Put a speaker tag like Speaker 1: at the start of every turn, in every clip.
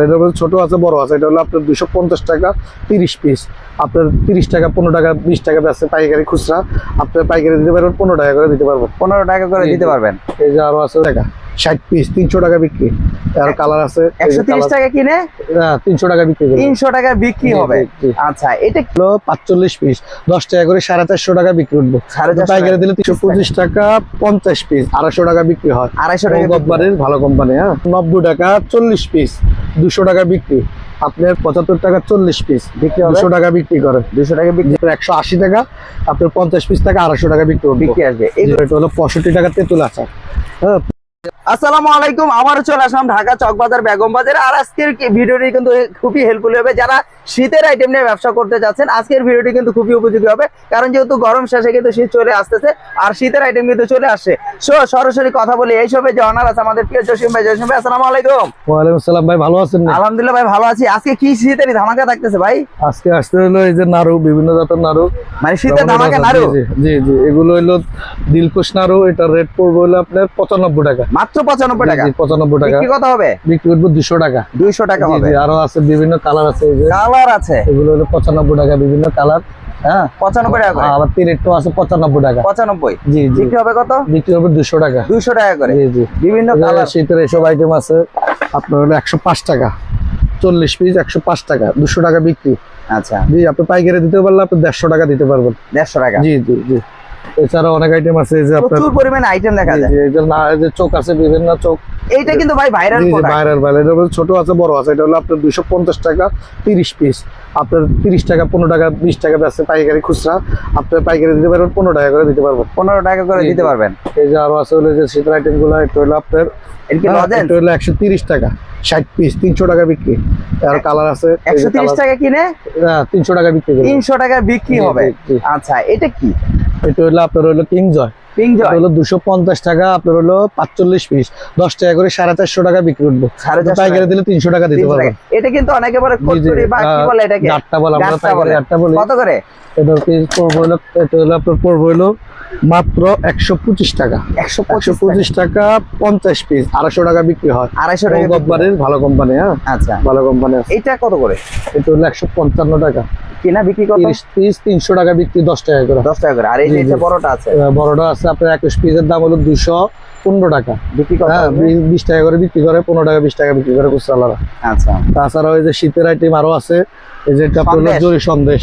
Speaker 1: এটার মধ্যে ছোট আছে বড় আছে। এটা হলো আপনার 250 টাকা 30 পিস। আপনার 30 টাকা 15 টাকা 20 টাকা আছে পাইকারি খুচরা। আপনার পাইকারি দিতে পারবেন 15 টাকা করে দিতে পারবো।
Speaker 2: 15 টাকা করে দিতে পারবেন।
Speaker 1: এই যে আরো আছে টাকা 60 পিস 300 টাকা বিক্রি। আর কালার আছে
Speaker 2: 130 টাকা কিনে
Speaker 1: 300 টাকা বিক্রি করবে।
Speaker 2: 300 টাকা বিক্রি হবে। আচ্ছা এটা
Speaker 1: হলো 45 পিস 10 টাকা করে 450 টাকা বিক্রি করবো। পাইকারি দিলে 325 টাকা 50 পিস 250 টাকা বিক্রি হয়।
Speaker 2: 250 টাকা
Speaker 1: কোম্পানির ভালো কোম্পানি। হ্যাঁ 90 টাকা 40 পিস 200 টাকা বিক্রি। আপনার 75 টাকা 40 পিস বিক্রি 200 টাকা বিক্রি করেন। 200 টাকা বিক্রি 180 টাকা। আপনার 50 পিস টাকা 250 টাকা বিক্রি
Speaker 2: আসবে।
Speaker 1: এটা হলো 65 টাকা তেঁতুল আচার। হ্যাঁ
Speaker 2: আসসালামু আলাইকুম, আবারও চলে আসলাম ঢাকা চকবাজার বেগম বাজারে। আর আজকের ভিডিওটি কিন্তু খুবই হেল্পফুল হবে যারা শীতের আইটেম নিয়ে ব্যবসা করতে যাচ্ছেন। আজকের ভিডিওটি কিন্তু খুবই উপযোগী হবে, কারণ যেহেতু গরম শেষে কিন্তু শীত চলে আসতেছে আর শীতের আইটেম কিন্তু চলে আসছে। সরাসরি কথা বলি এই সবে যে অনার আছে আমাদের প্রিয় জসিম ভাই। জসিম ভাই আসসালামু আলাইকুম।
Speaker 1: ওয়ালাইকুম আসসালাম ভাই, ভালো আছেন?
Speaker 2: আলহামদুলিল্লাহ ভাই ভালো আছি। আজকে কি শীতের ধামাকা থাকতেছে ভাই?
Speaker 1: আজকে আসতে হলো এই যে নাড়ু, বিভিন্ন জাতের নাড়ু,
Speaker 2: মানে শীতের ধামাকা নাড়ু।
Speaker 1: জি জি, এগুলো হলো দিলকুশ নাড়ু। এটা রেট পড়বে হলো আপনার 95 টাকা,
Speaker 2: মাত্র 95 টাকা।
Speaker 1: 95 টাকা
Speaker 2: কি কত হবে?
Speaker 1: বিক্রি করবো 200 টাকা।
Speaker 2: 200 টাকা হবে।
Speaker 1: আরো আছে বিভিন্ন কালার আছে, এই যে
Speaker 2: কালার আছে,
Speaker 1: এগুলো হলো 95 টাকা, বিভিন্ন কালার। হ্যাঁ
Speaker 2: 95 টাকা করে।
Speaker 1: আবার তিরেটও আছে 95 টাকা।
Speaker 2: 95।
Speaker 1: জি জি,
Speaker 2: বিক্রি হবে কত?
Speaker 1: বিক্রি হবে 200 টাকা।
Speaker 2: 200 টাকা করে।
Speaker 1: জি জি,
Speaker 2: বিভিন্ন কালার
Speaker 1: শীতের এসব আইটেম আছে। আপনার হলো 105 টাকা 40 পিস 105 টাকা 200 টাকা বিক্রি।
Speaker 2: আচ্ছা
Speaker 1: জি, আপনি পাইকারি দিতে পারলে আপনি 150 টাকা দিতে পারবেন।
Speaker 2: 150 টাকা।
Speaker 1: জি জি জি, এছাড়া অনেক আইটেম আছে, এই যে আপনার
Speaker 2: প্রচুর পরিমাণে আইটেম দেখা যায়।
Speaker 1: এই যে চোখ আছে, বিভিন্ন চোখ।
Speaker 2: এইটা কিন্তু ভাই ভাইরাল প্রোডাক্ট।
Speaker 1: Viral viral. এটার মধ্যে ছোট আছে বড় আছে। এটা হলো আপনার 250 টাকা 30 পিস। আপনার 30 টাকা 15 টাকা 20 টাকা আছে পাইকারি খুচরা। আপনার পাইকারি দিতে পারবেন 15 টাকা করে দিতে পারবেন।
Speaker 2: 15 টাকা করে দিতে পারবেন।
Speaker 1: এই যে আরো আছে হলো যে শীতের আইটেম গুলো। এটা হলো আপনার এটা হলো 130 টাকা 60 পিস 300 টাকা বিক্রি। আর কালার আছে
Speaker 2: 130 টাকা কিনে
Speaker 1: 300 টাকা বিক্রি করবে।
Speaker 2: 300 টাকা বিক্রি হবে। আচ্ছা এটা কি?
Speaker 1: এটা হলো আপনার হলো কিং জয়। হলো 250 টাকা। আপনার হলো 45 পিস 10 টাকা করে 450 টাকা বিক্রি করবো। পাইকারি দিলে 300 টাকা দিতে পারবেন।
Speaker 2: এটা কিন্তু অনেকে বলে কচুরি বা কি বলে এটাকে?
Speaker 1: গাট্টা বলে, আমরা পাইকারি গাট্টা বলি।
Speaker 2: কত করে?
Speaker 1: এটার পিস পড়বে হলো, এটা হলো আপনার পড়বে হলো মাত্র 125 টাকা। 125 টাকা 50 পিস 250 টাকা বিক্রি হয়।
Speaker 2: 250 টাকা
Speaker 1: কোম্পানির ভালো কোম্পানি। হ্যাঁ
Speaker 2: আচ্ছা,
Speaker 1: ভালো কোম্পানি।
Speaker 2: এটা কত করে?
Speaker 1: এটা হলো 155 টাকা
Speaker 2: কিনা, বিক্রি কত?
Speaker 1: 30 পিস 300 টাকা বিক্রি, 10 টাকা করে।
Speaker 2: 10 টাকা করে। আর এই যে বড়টা আছে,
Speaker 1: বড়টা আছে আপনার 21 পিসের দাম হলো 215 টাকা
Speaker 2: বিক্রি কত?
Speaker 1: হ্যাঁ 20 টাকা করে বিক্রি করে, 15 টাকা 20 টাকা বিক্রি করে খুচরালারা।
Speaker 2: আচ্ছা,
Speaker 1: তাছাড়া ওই যে শীতের আইটেম আরো আছে। এই যে এটা হলো জরি সন্দেশ।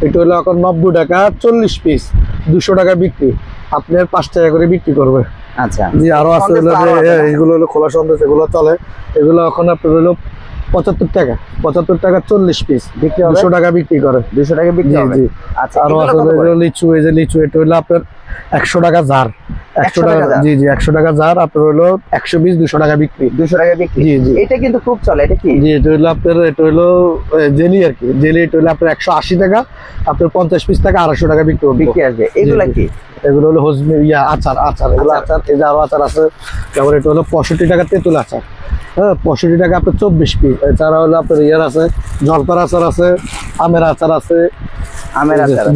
Speaker 1: এটা হলো এখন 90 টাকা 40 পিস 200 টাকা বিক্রি। আপনার 5 টাকা করে বিক্রি করবে।
Speaker 2: আচ্ছা
Speaker 1: জি, আরো আছে হলো যে এগুলো হলো খোলা সন্দেশ, এগুলো চলে। এগুলো এখন আপনার হলো 75 টাকা 40 পিস বিক্রি 200 টাকা বিক্রি করে।
Speaker 2: 200 টাকা বিক্রি হবে।
Speaker 1: আচ্ছা, আরো আছে লিচু। এই যে লিচু, এটা হলো আপনার 100 টাকা জার। 100 টাকা। জি জি, 100 টাকা জার। আপনার হলো 100 পিস 200 টাকা বিক্রি।
Speaker 2: 200 টাকা বিক্রি।
Speaker 1: জি জি,
Speaker 2: এটা কিন্তু খুব চলে। এটা কি?
Speaker 1: জি, এটা হলো আপনার, এটা হলো জেলি আর কি। জেলি এটা হলো আপনার 180 টাকা। আপনার 50 পিস টাকা 250 টাকা বিক্রি
Speaker 2: আসবে। এগুলা কি?
Speaker 1: এগুলো হলো হজমি আচার। এগুলো আচার। এই যে আরো আচার আছে। তারপর এটা হলো 65 টাকা তেঁতুল আচার। হ্যাঁ 65 টাকা আপনার 24 পিস। এছাড়া হলো আপনার ইয়ার আছে, জলপার আচার আছে, আমের আচার আছে।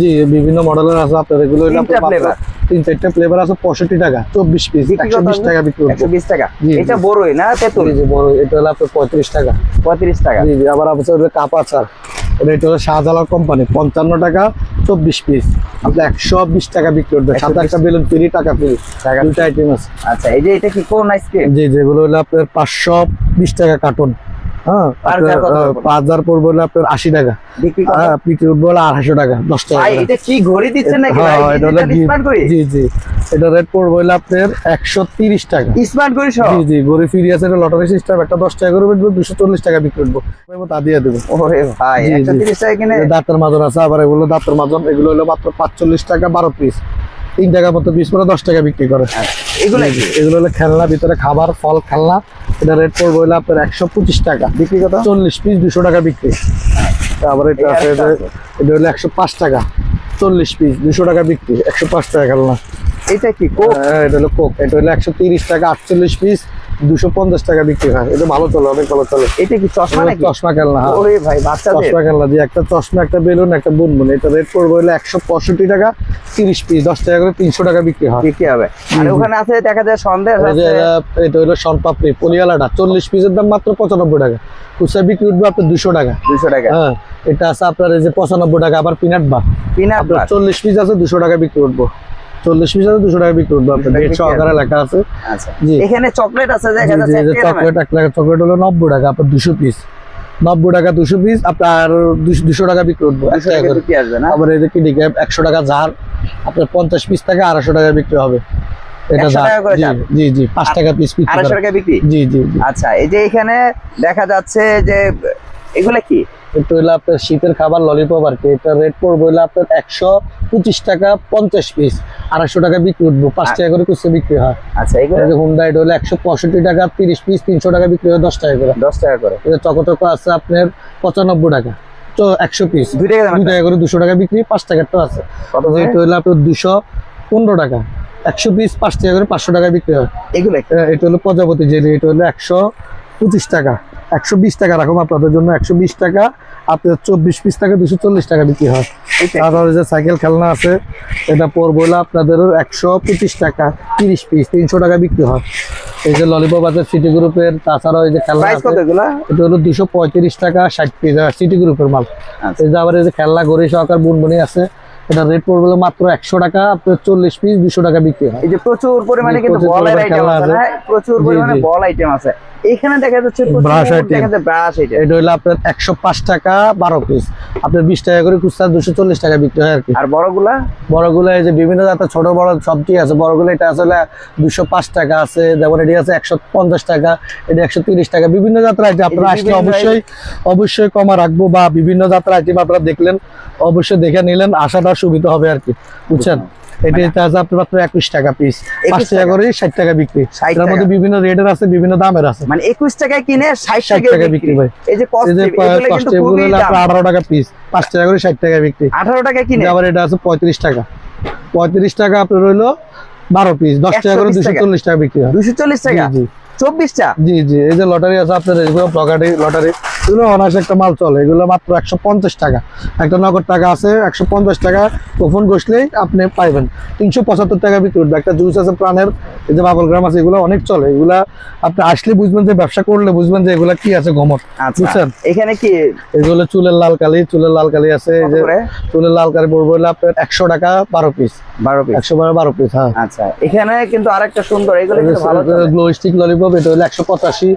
Speaker 1: জি, বিভিন্ন মডেলের আছে আপনার। এগুলো হলো 3-4টা ফ্লেভার আছে। 65 টাকা 24 পিস 120 টাকা বিক্রি।
Speaker 2: 120 টাকা। এটা বড়ই না তেঁতুল?
Speaker 1: জি বড়। এটা হলো আপনার 35 টাকা।
Speaker 2: 35 টাকা।
Speaker 1: জি জি, আবার আছে হলো কাপ আচার। এটা হলো শাহজালাল কোম্পানি 55 টাকা 24 পিস। আপনি 120 টাকা বিক্রি করবেন। 7 টাকা বেলুন ফ্রি, টাকা ফ্রি, দুটো আইটেম আছে।
Speaker 2: আচ্ছা, এই যে এটা কি কোন আইসক্রিম?
Speaker 1: জি, যেগুলো হলো আপনার 520 টাকা কার্টন। হ্যাঁ 5000 পড়বে হলো আপনার 80 টাকা। বিক্রি করবো হলো 250 টাকা 10 টাকা।
Speaker 2: এটা কি ঘড়ি দিচ্ছেন নাকি ভাই?
Speaker 1: এটা হলো স্মার্ট ঘড়ি। জি জি, এটা রেট পড়বে হলো আপনার 130 টাকা
Speaker 2: স্মার্ট ঘড়ি সহ।
Speaker 1: জি জি, ঘড়ি ফ্রি আছে। এটা লটারি সিস্টেম। একটা 10 টাকা করে বিক্রি 240 টাকা বিক্রি করবো। তা দিয়ে দেবো।
Speaker 2: ওরে ভাই, 130 টাকা কিনে।
Speaker 1: দাঁতের মাজন আছে। আবার এগুলো দাঁতের মাজন, এগুলো হলো মাত্র 45 টাকা 12 পিস। 3 টাকা মতো পিস করে 10 টাকা বিক্রি করে। এগুলো হলো খেলনা, ভিতরে খাবার, ফল, খেলনা। এটা রেট পড়বে হলো আপনার 125 টাকা বিক্রি কত? 40 পিস 200 টাকা বিক্রি। আবার এটা আছে, এটা হলো 105 টাকা 40 পিস 200 টাকা বিক্রি। 105 টাকা খেলনা।
Speaker 2: এটা কি কোক?
Speaker 1: এটা হলো কোক। এটা হলো 130 টাকা 48 পিস 250 টাকা বিক্রি হয়। এটা ভালো চলে, অনেক ভালো চলে।
Speaker 2: এটা কি চশমা নাকি?
Speaker 1: চশমা খেলনা, হ্যাঁ।
Speaker 2: ওরে ভাই বাচ্চাদের
Speaker 1: চশমা খেলনা দিয়ে একটা চশমা, একটা বেলুন, একটা বুনবুন। এটা রেট পড়বে হলো 165 টাকা, 30 পিস, 10 টাকা করে 300 টাকা বিক্রি হয়।
Speaker 2: বিক্রি হবে। আর ওখানে আছে দেখা যায় সন্দেশ
Speaker 1: এই যে
Speaker 2: আছে,
Speaker 1: এটা হলো শনপাপড়ি পলিওয়ালাটা, 40 পিসের দাম মাত্র 95 টাকা। খুচরা বিক্রি উঠবে আপনার 200 টাকা।
Speaker 2: 200 টাকা।
Speaker 1: হ্যাঁ, এটা আছে আপনার এই যে 95 টাকা। আবার পিনাট বার,
Speaker 2: পিনাট
Speaker 1: আপনার
Speaker 2: বাটার।
Speaker 1: 40 পিস আছে 200 টাকা বিক্রি উঠবো। 40 পিস আছে 200 টাকা বিক্রি উঠবো। আপনার
Speaker 2: 200
Speaker 1: ডেট সহকারে লেখা আছে।
Speaker 2: আচ্ছা,
Speaker 1: জি।
Speaker 2: এখানে চকলেট আছে দেখা
Speaker 1: জি,
Speaker 2: যাচ্ছে
Speaker 1: জি,
Speaker 2: একটা
Speaker 1: চকলেট 1 টাকা চকলেট হলো 90 টাকা, আপনার 200 পিস। 90 টাকা 200 পিস, আপনার 200 টাকা বিক্রি উঠবো।
Speaker 2: 200 টাকা বিক্রি আসবে না?
Speaker 1: আবার এই যে কিডি ক্যাপ 100 টাকা জার, আপনার 50 পিস থেকে 250 টাকা বিক্রি হবে। এটা
Speaker 2: 100
Speaker 1: জার,
Speaker 2: টাকা করে
Speaker 1: জি
Speaker 2: জার।
Speaker 1: জি জি, 5 টাকা পিস বিক্রি
Speaker 2: 250
Speaker 1: করে।
Speaker 2: টাকা বিক্রি।
Speaker 1: জি জি জি।
Speaker 2: আচ্ছা, এই যে এখানে দেখা যাচ্ছে যে এগুলা কি?
Speaker 1: এটা হলো আপনার শীতের খাবার ললিপপ আর কি। এটা রেট পড়বে হলো আপনার 125 টাকা 50 পিস, 250 টাকা বিক্রি উঠবো। 5 টাকা করে খুচরা বিক্রি হয়।
Speaker 2: আচ্ছা, এগুলো
Speaker 1: এই যে হুন্ডা, এটা হলো 165 টাকা 30 পিস, 300 টাকা বিক্রি হয় 10 টাকা করে।
Speaker 2: 10 টাকা করে।
Speaker 1: এটা চকো আছে আপনার 95 টাকা, তো 100 পিস
Speaker 2: 2 টাকা দাম
Speaker 1: 2 টাকা করে, 200 টাকা বিক্রি, 5 টাকার তো আছে।
Speaker 2: কত
Speaker 1: এটা
Speaker 2: করে?
Speaker 1: হলো আপনার 215 টাকা, 100 পিস 5 টাকা করে, 500 টাকা বিক্রি হয়।
Speaker 2: এগুলো কি?
Speaker 1: এটা হলো প্রজাপতি জেলি, এটা হলো 125 টাকা, 120 টাকা রাখুন আপনাদের জন্য। 120 টাকা, আপনার 24 পিস থেকে 240 টাকা বিক্রি হয়।
Speaker 2: এটা কি?
Speaker 1: তারপরে যে সাইকেল খেলনা আছে, এটা পড়বে হলো আপনাদের 125 টাকা, 30 পিস, 300 টাকা বিক্রি হয়। এই যে ললিপপ আছে সিটি গ্রুপের, তাছাড়াও এই যে খেলনা
Speaker 2: প্রাইস কত
Speaker 1: আছে,
Speaker 2: এগুলা?
Speaker 1: এটা হলো 235 টাকা 60 পিস, সিটি গ্রুপের মাল।
Speaker 2: আচ্ছা।
Speaker 1: এই যে আবার এই যে খেলনা ঘড়ি সহকার বুনবুনি আছে, এটা রেট পড়বে হলো মাত্র 100 টাকা, আপনার 40 পিস 200 টাকা বিক্রি হয়।
Speaker 2: এই যে প্রচুর পরিমাণে
Speaker 1: জি,
Speaker 2: কিন্তু
Speaker 1: প্রচুর
Speaker 2: বলের
Speaker 1: পরিমাণে
Speaker 2: আইটেম
Speaker 1: খেলনা
Speaker 2: আছে
Speaker 1: আছে।
Speaker 2: না? প্রচুর
Speaker 1: জি,
Speaker 2: পরিমাণে
Speaker 1: জি।
Speaker 2: বল আইটেম আছে। এখানে দেখা যাচ্ছে
Speaker 1: ব্রাশ
Speaker 2: প্রচুর
Speaker 1: item।
Speaker 2: দেখা যাচ্ছে ব্রাশ আইটেম।
Speaker 1: এটা হলো আপনার 105 টাকা 12 পিস, আপনার 20 টাকা করে খুচরা, 240 টাকা বিক্রি হয় আর কি।
Speaker 2: আর বড়গুলা?
Speaker 1: বড়গুলো এই যে বিভিন্ন জাতের ছোট বড় সবটি আছে। বড়গুলো এটা আসলে 205 টাকা আছে, যেমন এটি আছে 150 টাকা, এটা 130 টাকা। বিভিন্ন জাতের আইটেম আপনারা
Speaker 2: এই যে
Speaker 1: আসলে
Speaker 2: বিভিন্ন
Speaker 1: অবশ্যই কমা রাখবো, বা বিভিন্ন জাতের আইটেম আপনারা দেখলেন, অবশ্যই দেখে নিলেন, আসাটা সুবিধা হবে আর কি, বুঝছেন। এটা আছে আপনার মাত্র 21 টাকা পিস, 5 টাকা করে 60 টাকা বিক্রি।
Speaker 2: 60
Speaker 1: এর মধ্যে
Speaker 2: টাকা।
Speaker 1: বিভিন্ন রেটের আছে, বিভিন্ন দামের আছে।
Speaker 2: মানে 21 টাকায় কিনে 60
Speaker 1: 60 টাকা
Speaker 2: টাকায়
Speaker 1: বিক্রি
Speaker 2: বিক্রি।
Speaker 1: ভাই।
Speaker 2: এই যে
Speaker 1: এই যে
Speaker 2: কস্টিপ, এগুলো কিন্তু
Speaker 1: কস্টিপ
Speaker 2: খুবই
Speaker 1: গুলো
Speaker 2: দাম।
Speaker 1: 18 টাকা পিস, 5 টাকা করে 60 টাকা বিক্রি।
Speaker 2: 18 টাকায় কিনে
Speaker 1: আবার এটা আছে 35 টাকা, 35 টাকা আপনার রইলো 12 পিস, 10 টাকা করে
Speaker 2: 120 টাকা।
Speaker 1: 240 টাকা বিক্রি হয়।
Speaker 2: 240 টাকা,
Speaker 1: জি, জি।
Speaker 2: 24টা।
Speaker 1: জি জি, এই যে লটারি আছে আপনার, এগুলো লটারি, এগুলো অনায়াসে একটা মাল চলে। এগুলো মাত্র 150 টাকা, একটা নগদ টাকা আছে 150 টাকা, কুপন ঘষলেই আপনি পাইবেন। 375 টাকা বিক্রি উঠবে। একটা জুস আছে প্রাণের, এই যে বাবল গ্রাম আছে, এগুলো অনেক চলে। এগুলা আপনি আসলে বুঝবেন, যে ব্যবসা করলে বুঝবেন যে এগুলা কি আছে গমত,
Speaker 2: আচ্ছা,
Speaker 1: বুঝছেন।
Speaker 2: এখানে কি
Speaker 1: এগুলো চুলের লাল কালি আছে। এই
Speaker 2: কত
Speaker 1: যে
Speaker 2: করে?
Speaker 1: চুলের লাল কালি পড়বে হলো আপনার 100 টাকা 12 পিস,
Speaker 2: 12 পিস।
Speaker 1: 112 পিস। হ্যাঁ,
Speaker 2: আচ্ছা, এখানে কিন্তু আরেকটা সুন্দর, এগুলো কিন্তু ভালো চলে।
Speaker 1: গ্লো স্টিক ললিপপ, এটা হলো 185,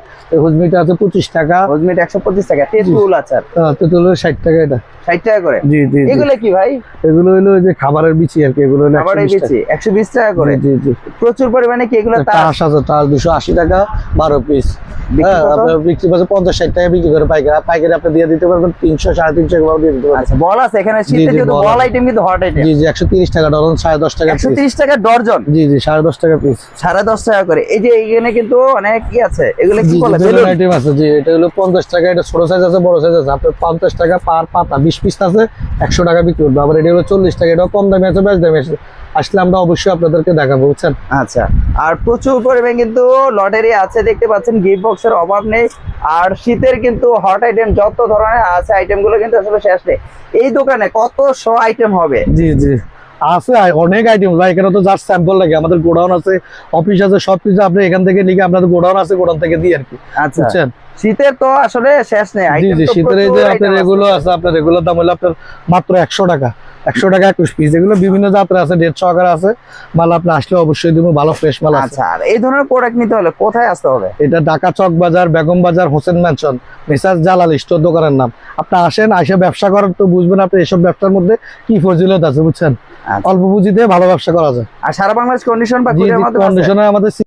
Speaker 1: হুজমিটা আছে 25 টাকা,
Speaker 2: হজমিট 125 টাকা, তেঁতুল আচার
Speaker 1: তেঁতুল হলো 60 টাকা। এটা
Speaker 2: 60 টাকা করে।
Speaker 1: জি জি জি।
Speaker 2: এগুলো কি ভাই?
Speaker 1: এগুলো হলো ওই যে খাবারের বিচি আর কি, এগুলো হলো
Speaker 2: আবার
Speaker 1: 120
Speaker 2: বেশি, 120 টাকা
Speaker 1: টাকা।
Speaker 2: করে।
Speaker 1: জি জি জি।
Speaker 2: প্রচুর পরিমাণে কি এগুলো
Speaker 1: তাস আছে, তাস 280 টাকা 12 পিস।
Speaker 2: বিক্রি
Speaker 1: হ্যাঁ,
Speaker 2: কত?
Speaker 1: আপনার বিক্রি পাচ্ছে 50-60 টাকা বিক্রি করে পাইকারি আপনি দিয়ে দিতে পারবেন 300-350 এগুলো দিয়ে দিতে পারবেন।
Speaker 2: আচ্ছা, বল আছে এখানে শীতে
Speaker 1: জি,
Speaker 2: যেহেতু
Speaker 1: বল
Speaker 2: বল
Speaker 1: আছে।
Speaker 2: আইটেম কিন্তু হট আইটেম।
Speaker 1: জি জি, 130 টাকা ডজন, 10.5 টাকা পিস।
Speaker 2: 130 টাকা ডর্জন,
Speaker 1: জি জি, 10.5 টাকা পিস।
Speaker 2: 10.5 টাকা করে। এই যে এখানে কিন্তু অনেক কি আছে, এগুলো কি
Speaker 1: জি
Speaker 2: বলে?
Speaker 1: জি,
Speaker 2: বেলুন।
Speaker 1: আইটেম আছে। জি, এটা হলো 50 টাকা, এটা ছোট সাইজ আছে, বড় সাইজ আছে। আপনার 50 টাকা পার পাতা, 20 পিস আছে, 100 টাকা বিক্রি করবে। আবার এটা হলো 40 টাকা, এটাও কম দামে আছে, বেশ দামে আছে। আসলে আমরা অবশ্যই আপনাদেরকে দেখাবো, বুঝছেন।
Speaker 2: আচ্ছা, আর প্রচুর পরিমাণে কিন্তু লটারি আছে, দেখতে পাচ্ছেন, গিফট বক্সের অভাব নেই। আর শীতের কিন্তু হট আইটেম যত ধরনের আছে, আইটেম গুলো কিন্তু আসলে শেষ নেই। এই দোকানে কত শো আইটেম হবে?
Speaker 1: জি জি, আছে অনেক আইটেম ভাই। এখানে তো জাস্ট স্যাম্পল লাগে, আমাদের গোডাউন আছে, অফিস আছে, সবকিছু আপনি এখান থেকে লিখে, আপনাদের গোডাউন আছে, গোডাউন থেকে দিই আর কি,
Speaker 2: আচ্ছা,
Speaker 1: বুঝছেন।
Speaker 2: শীতের তো আসলে শেষ নেই
Speaker 1: জি
Speaker 2: আইটেম।
Speaker 1: জি,
Speaker 2: তো
Speaker 1: শীতের এই যে
Speaker 2: প্রচুর
Speaker 1: আপনার
Speaker 2: item
Speaker 1: এগুলো আছে, আপনার রেগুলার দাম হলো আপনার মাত্র 100 টাকা, 100 টাকা 21 পিস। এগুলো বিভিন্ন জাতের আছে, 150 টাকার আছে। মাল আপনি আসলে অবশ্যই দিব, ভালো ফ্রেশ মাল আছে।
Speaker 2: আচ্ছা, আর এই ধরনের প্রোডাক্ট নিতে হলে কোথায় আসতে হবে?
Speaker 1: এটা ঢাকা চক বাজার, বেগম বাজার, হোসেন ম্যানশন, মেসাজ জালাল স্টোর দোকানের নাম। আপনি আসেন, আইসা ব্যবসা করেন, তো বুঝবেন আপনি এসব ব্যবসার মধ্যে কি ফজিলত আছে, বুঝছেন।
Speaker 2: আচ্ছা।
Speaker 1: অল্প পুঁজিতে ভালো ব্যবসা করা যায়।
Speaker 2: আর সারা বাংলাদেশ কন্ডিশন বা
Speaker 1: জি
Speaker 2: কুরিয়ার
Speaker 1: জি,
Speaker 2: মাধ্যমে আছে?
Speaker 1: কন্ডিশনে আমাদের